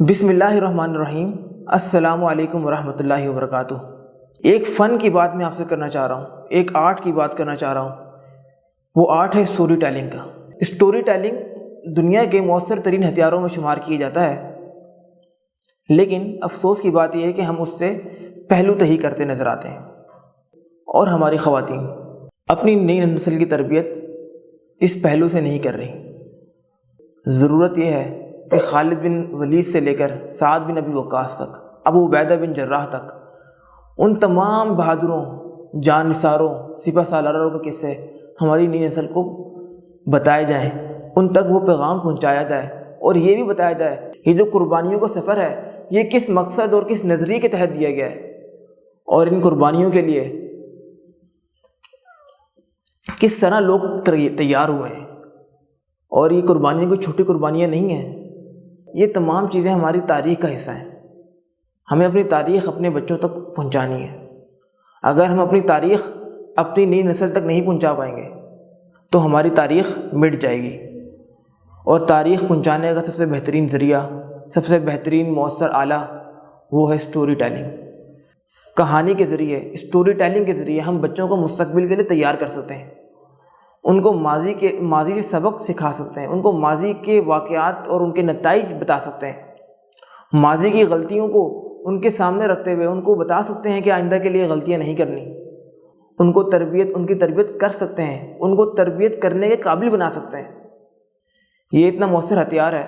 بسم اللہ الرحمن الرحیم۔ السلام علیکم ورحمۃ اللہ وبرکاتہ۔ ایک فن کی بات میں آپ سے کرنا چاہ رہا ہوں، ایک آرٹ کی بات کرنا چاہ رہا ہوں۔ وہ آرٹ ہے اسٹوری ٹیلنگ کا۔ اسٹوری ٹیلنگ دنیا کے مؤثر ترین ہتھیاروں میں شمار کیا جاتا ہے، لیکن افسوس کی بات یہ ہے کہ ہم اس سے پہلو تہی کرتے نظر آتے ہیں، اور ہماری خواتین اپنی نئی نسل کی تربیت اس پہلو سے نہیں کر رہی۔ ضرورت یہ ہے کہ خالد بن ولید سے لے کر سعد بن ابی وقاص تک، ابو عبیدہ بن جراح تک، ان تمام بہادروں، جان نثاروں، سپہ سالاروں کے قصے ہماری نئی نسل کو بتائے جائیں، ان تک وہ پیغام پہنچایا جائے، اور یہ بھی بتایا جائے یہ جو قربانیوں کا سفر ہے یہ کس مقصد اور کس نظریے کے تحت دیا گیا ہے، اور ان قربانیوں کے لیے کس طرح لوگ تیار ہوئے ہیں، اور یہ قربانیاں کوئی چھوٹی قربانیاں نہیں ہیں۔ یہ تمام چیزیں ہماری تاریخ کا حصہ ہیں۔ ہمیں اپنی تاریخ اپنے بچوں تک پہنچانی ہے۔ اگر ہم اپنی تاریخ اپنی نئی نسل تک نہیں پہنچا پائیں گے تو ہماری تاریخ مٹ جائے گی، اور تاریخ پہنچانے کا سب سے بہترین ذریعہ، سب سے بہترین مؤثر آلہ وہ ہے اسٹوری ٹیلنگ۔ کہانی کے ذریعے، اسٹوری ٹیلنگ کے ذریعے ہم بچوں کو مستقبل کے لیے تیار کر سکتے ہیں، ان کو ماضی سے سبق سکھا سکتے ہیں، ان کو ماضی کے واقعات اور ان کے نتائج بتا سکتے ہیں، ماضی کی غلطیوں کو ان کے سامنے رکھتے ہوئے ان کو بتا سکتے ہیں کہ آئندہ کے لیے غلطیاں نہیں کرنی، ان کی تربیت کر سکتے ہیں، ان کو تربیت کرنے کے قابل بنا سکتے ہیں۔ یہ اتنا مؤثر ہتھیار ہے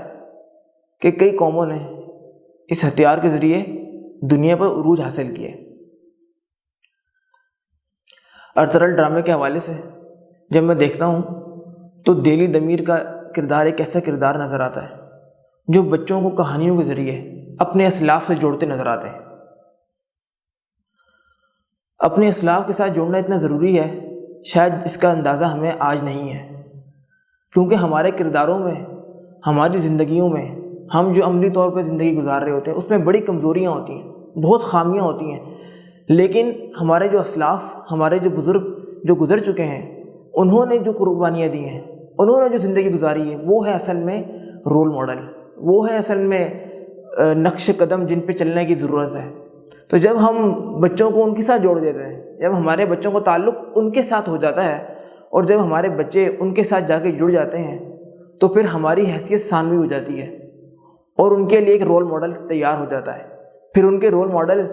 کہ کئی قوموں نے اس ہتھیار کے ذریعے دنیا پر عروج حاصل کیے۔ ارطغرل ڈرامے کے حوالے سے جب میں دیکھتا ہوں تو دہلی دمیر کا کردار ایک ایسا کردار نظر آتا ہے جو بچوں کو کہانیوں کے ذریعے اپنے اسلاف سے جوڑتے نظر آتے ہیں۔ اپنے اسلاف کے ساتھ جوڑنا اتنا ضروری ہے، شاید اس کا اندازہ ہمیں آج نہیں ہے، کیونکہ ہمارے کرداروں میں، ہماری زندگیوں میں، ہم جو عملی طور پہ زندگی گزار رہے ہوتے ہیں اس میں بڑی کمزوریاں ہوتی ہیں، بہت خامیاں ہوتی ہیں، لیکن ہمارے جو اسلاف، ہمارے جو بزرگ جو گزر چکے ہیں، انہوں نے جو قربانیاں دی ہیں، انہوں نے جو زندگی گزاری ہے، وہ ہے اصل میں رول ماڈل، وہ ہے اصل میں نقش قدم جن پہ چلنے کی ضرورت ہے۔ تو جب ہم بچوں کو ان کے ساتھ جوڑ دیتے ہیں، جب ہمارے بچوں کو تعلق ان کے ساتھ ہو جاتا ہے، اور جب ہمارے بچے ان کے ساتھ جا کے جڑ جاتے ہیں، تو پھر ہماری حیثیت ثانوی ہو جاتی ہے، اور ان کے لیے ایک رول ماڈل تیار ہو جاتا ہے۔ پھر ان کے رول ماڈل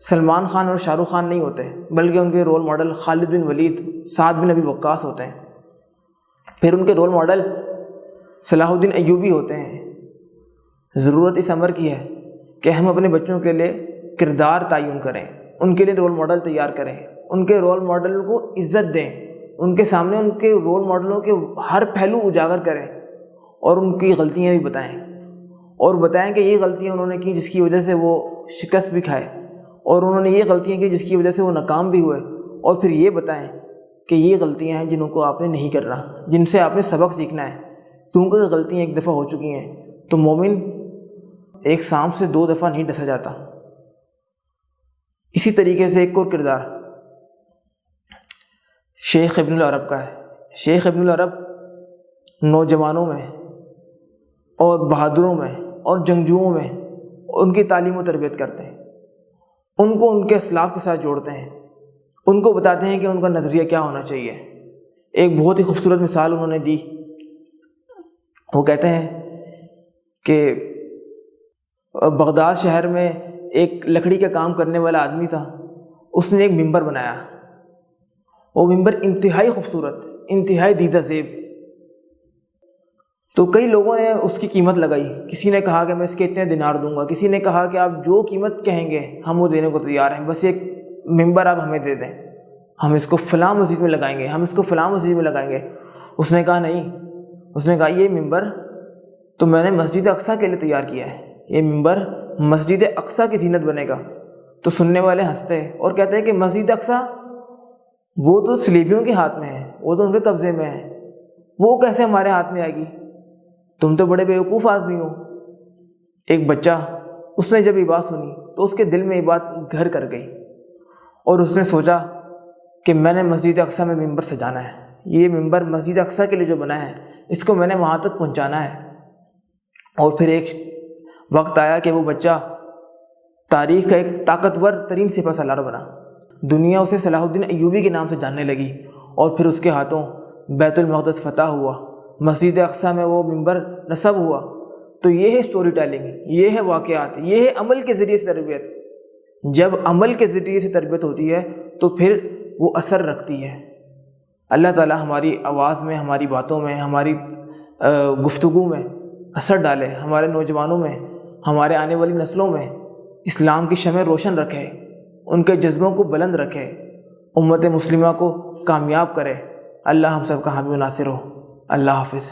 سلمان خان اور شاہ رخ خان نہیں ہوتے، بلکہ ان کے رول ماڈل خالد بن ولید، سعد بن ابی وقاص ہوتے ہیں۔ پھر ان کے رول ماڈل صلاح الدین ایوبی ہوتے ہیں۔ ضرورت اس امر کی ہے کہ ہم اپنے بچوں کے لیے کردار تعین کریں، ان کے لیے رول ماڈل تیار کریں، ان کے رول ماڈل کو عزت دیں، ان کے سامنے ان کے رول ماڈلوں کے ہر پہلو اجاگر کریں، اور ان کی غلطیاں بھی بتائیں، اور بتائیں کہ یہ غلطیاں انہوں نے کی جس کی وجہ سے وہ شکست بھی کھائے، اور انہوں نے یہ غلطیاں کی جس کی وجہ سے وہ ناکام بھی ہوئے، اور پھر یہ بتائیں کہ یہ غلطیاں ہیں جنہوں کو آپ نے نہیں کرنا، جن سے آپ نے سبق سیکھنا ہے، کیونکہ غلطیاں ایک دفعہ ہو چکی ہیں تو مومن ایک سانپ سے 2 دفعہ نہیں ڈسا جاتا۔ اسی طریقے سے ایک اور کردار شیخ ابن العرب کا ہے۔ شیخ ابن العرب نوجوانوں میں اور بہادروں میں اور جنگجوؤں میں ان کی تعلیم و تربیت کرتے ہیں، ان کو ان کے اسلاف کے ساتھ جوڑتے ہیں، ان کو بتاتے ہیں کہ ان کا نظریہ کیا ہونا چاہیے۔ ایک بہت ہی خوبصورت مثال انہوں نے دی۔ وہ کہتے ہیں کہ بغداد شہر میں ایک لکڑی کا کام کرنے والا آدمی تھا، اس نے ایک ممبر بنایا، وہ ممبر انتہائی خوبصورت، انتہائی دیدہ زیب۔ تو کئی لوگوں نے اس کی قیمت لگائی، کسی نے کہا کہ میں اس کے اتنے دینار دوں گا، کسی نے کہا کہ آپ جو قیمت کہیں گے ہم وہ دینے کو تیار ہیں، بس ایک ممبر آپ ہمیں دے دیں، ہم اس کو فلاں مسجد میں لگائیں گے، ہم اس کو فلاں مسجد میں لگائیں گے۔ اس نے کہا نہیں، اس نے کہا یہ ممبر تو میں نے مسجد اقصیٰ کے لیے تیار کیا ہے، یہ ممبر مسجد اقصیٰ کی زینت بنے گا۔ تو سننے والے ہنستے اور کہتے ہیں کہ مسجد اقصیٰ وہ تو صلیبیوں کے ہاتھ میں ہے، وہ تو ان کے قبضے میں ہے، وہ کیسے ہمارے ہاتھ میں آئے گی؟ تم تو بڑے بیوقوف آدمی ہو۔ ایک بچہ، اس نے جب یہ بات سنی تو اس کے دل میں یہ بات گھر کر گئی، اور اس نے سوچا کہ میں نے مسجد اقصیٰ میں ممبر سجانا ہے، یہ ممبر مسجد اقصیٰ کے لیے جو بنا ہے اس کو میں نے وہاں تک پہنچانا ہے۔ اور پھر ایک وقت آیا کہ وہ بچہ تاریخ کا ایک طاقتور ترین سپہ سالار بنا. دنیا اسے صلاح الدین ایوبی کے نام سے جاننے لگی اور پھر اس کے ہاتھوں بیت المقدس فتح ہوا, مسجد اقصیٰ میں وہ منبر نصب ہوا. تو یہ ہے سٹوری ٹیلنگ, یہ ہے واقعات, یہ ہے عمل کے ذریعے سے تربیت. جب عمل کے ذریعے سے تربیت ہوتی ہے تو پھر وہ اثر رکھتی ہے. اللہ تعالی ہماری آواز میں, ہماری باتوں میں, ہماری گفتگو میں اثر ڈالے, ہمارے نوجوانوں میں, ہمارے آنے والی نسلوں میں اسلام کی شمع روشن رکھے, ان کے جذبوں کو بلند رکھے, امت مسلمہ کو کامیاب کرے. اللہ ہم سب کا حامی و ناصر ہو. اللہ حافظ.